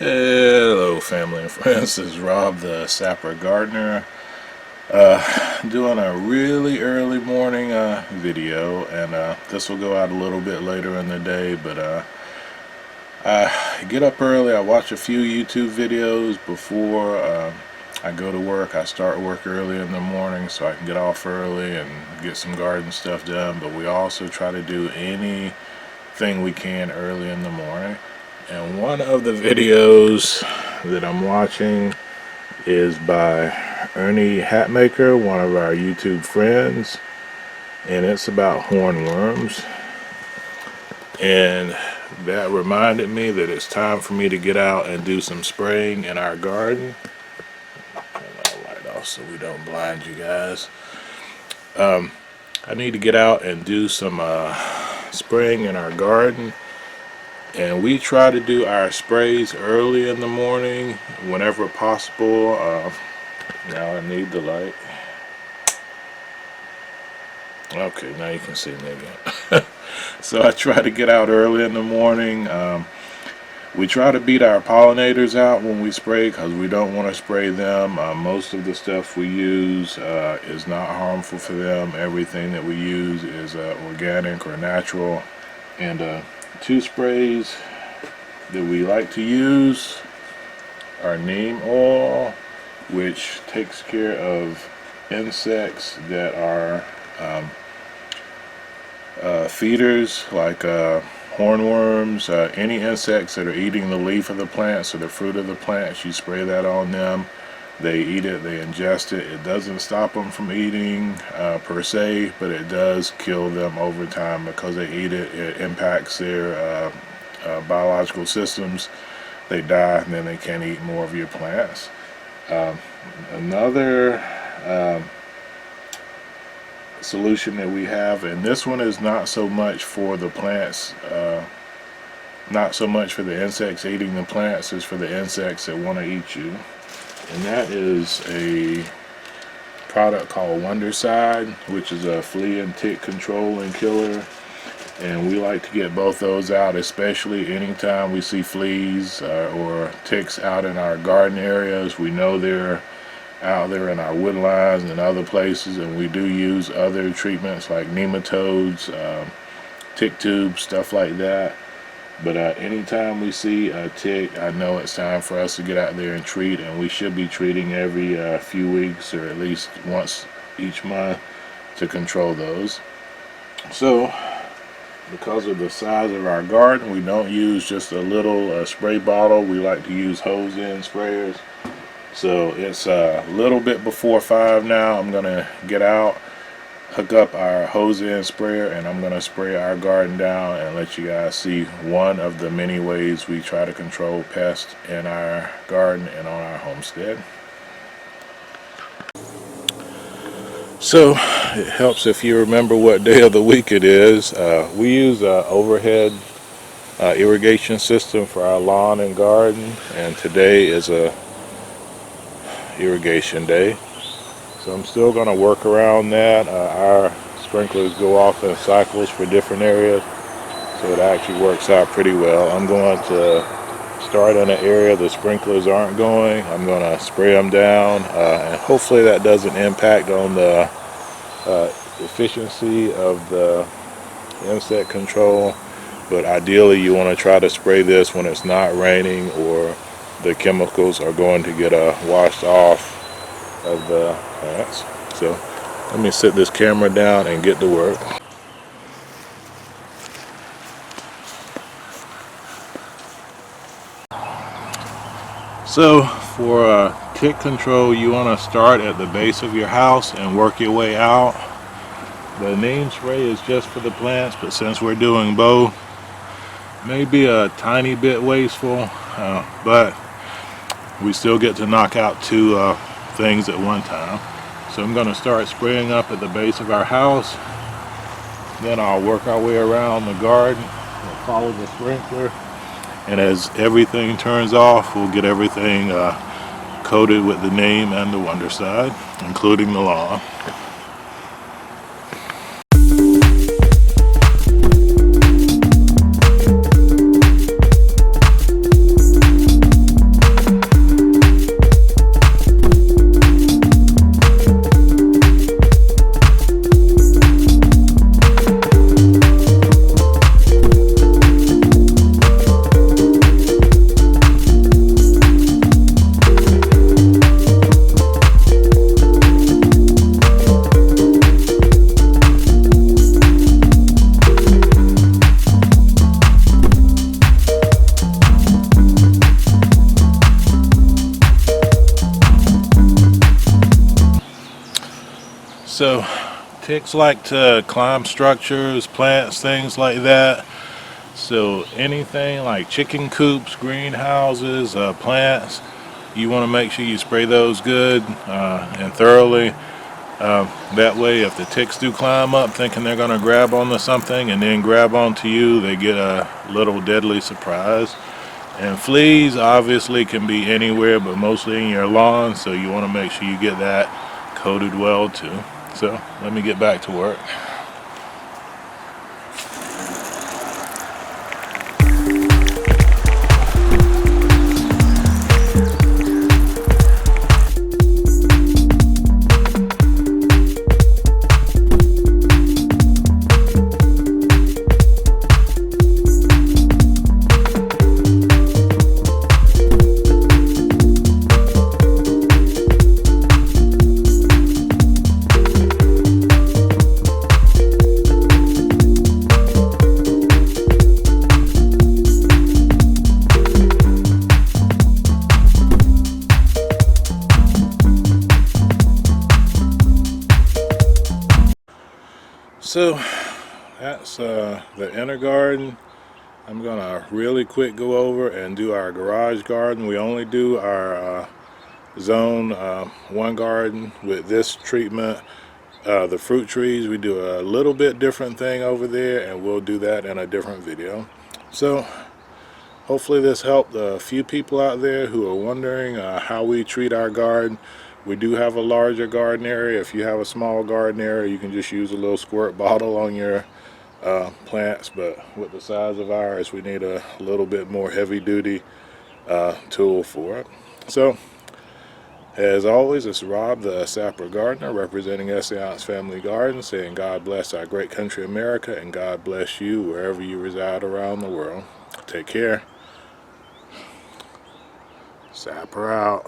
Hello family and friends, this is Rob the Sapper Gardener, doing a really early morning video, and this will go out a little bit later in the day, but I get up early. I watch a few YouTube videos before I go to work. I start work early in the morning so I can get off early and get some garden stuff done, but we also try to do anything we can early in the morning. And one of the videos that I'm watching is by Ernie Hatmaker, one of our YouTube friends, and it's about hornworms. And that reminded me that it's time for me to get out and do some spraying in our garden. Turn that light off so we don't blind you guys. I need to get out and do some spraying in our garden. And we try to do our sprays early in the morning whenever possible. Now I need the light. Okay, now you can see me again. So I try to get out early in the morning. We try to beat our pollinators out when we spray because we don't want to spray them. Most of the stuff we use is not harmful for them. Everything that we use is organic or natural. And two sprays that we like to use are neem oil, which takes care of insects that are feeders like hornworms, any insects that are eating the leaf of the plants or the fruit of the plants. You spray that on them. They eat it, they ingest it. It doesn't stop them from eating per se, but it does kill them over time because they eat it. It impacts their biological systems. They die, and then they can't eat more of your plants. Another solution that we have, and this one is not so much for the plants, not so much for the insects eating the plants, as for the insects that want to eat you. And that is a product called Wondercide, which is a flea and tick control and killer. And we like to get both those out, especially anytime we see fleas or ticks out in our garden areas. We know they're out there in our wood lines and other places, and we do use other treatments like nematodes, tick tubes, stuff like that. But anytime we see a tick, I know it's time for us to get out there and treat, and we should be treating every few weeks or at least once each month to control those. So because of the size of our garden, we don't use just a little spray bottle. We like to use hose-in sprayers. So it's a little bit before 5 now. I'm gonna get out, hook up our hose-in sprayer, and I'm gonna spray our garden down and let you guys see one of the many ways we try to control pests in our garden and on our homestead. So it helps if you remember what day of the week it is. We use an overhead irrigation system for our lawn and garden, and today is a irrigation day. So I'm still going to work around that. Our sprinklers go off in cycles for different areas, so it actually works out pretty well. I'm going to start in an area the sprinklers aren't going. I'm going to spray them down, and hopefully that doesn't impact on the efficiency of the insect control. But ideally you want to try to spray this when it's not raining or the chemicals are going to get washed off of the plants. So let me set this camera down and get to work. So for tick control, you want to start at the base of your house and work your way out. The neem spray is just for the plants, but since we're doing both, maybe a tiny bit wasteful, but we still get to knock out two things at one time. So I'm going to start spraying up at the base of our house. Then I'll work our way around the garden. We'll follow the sprinkler. And as everything turns off, we'll get everything coated with the neem and the Wondercide, including the lawn. So ticks like to climb structures, plants, things like that. So anything like chicken coops, greenhouses, plants, you want to make sure you spray those good and thoroughly. That way, if the ticks do climb up thinking they're going to grab onto something and then grab onto you, they get a little deadly surprise. And fleas obviously can be anywhere, but mostly in your lawn, so you want to make sure you get that coated well too. So let me get back to work. So that's the inner garden. I'm gonna really quick go over and do our garage garden. We only do our zone 1 garden with this treatment. The fruit trees, we do a little bit different thing over there, and we'll do that in a different video. So hopefully this helped a few people out there who are wondering how we treat our garden. We do have a larger garden area. If you have a small garden area, you can just use a little squirt bottle on your plants, but with the size of ours, we need a little bit more heavy-duty tool for it. So as always, it's Rob, the Sapper gardener, representing Essayons Family Garden, saying God bless our great country America, and God bless you wherever you reside around the world. Take care. Sapper out.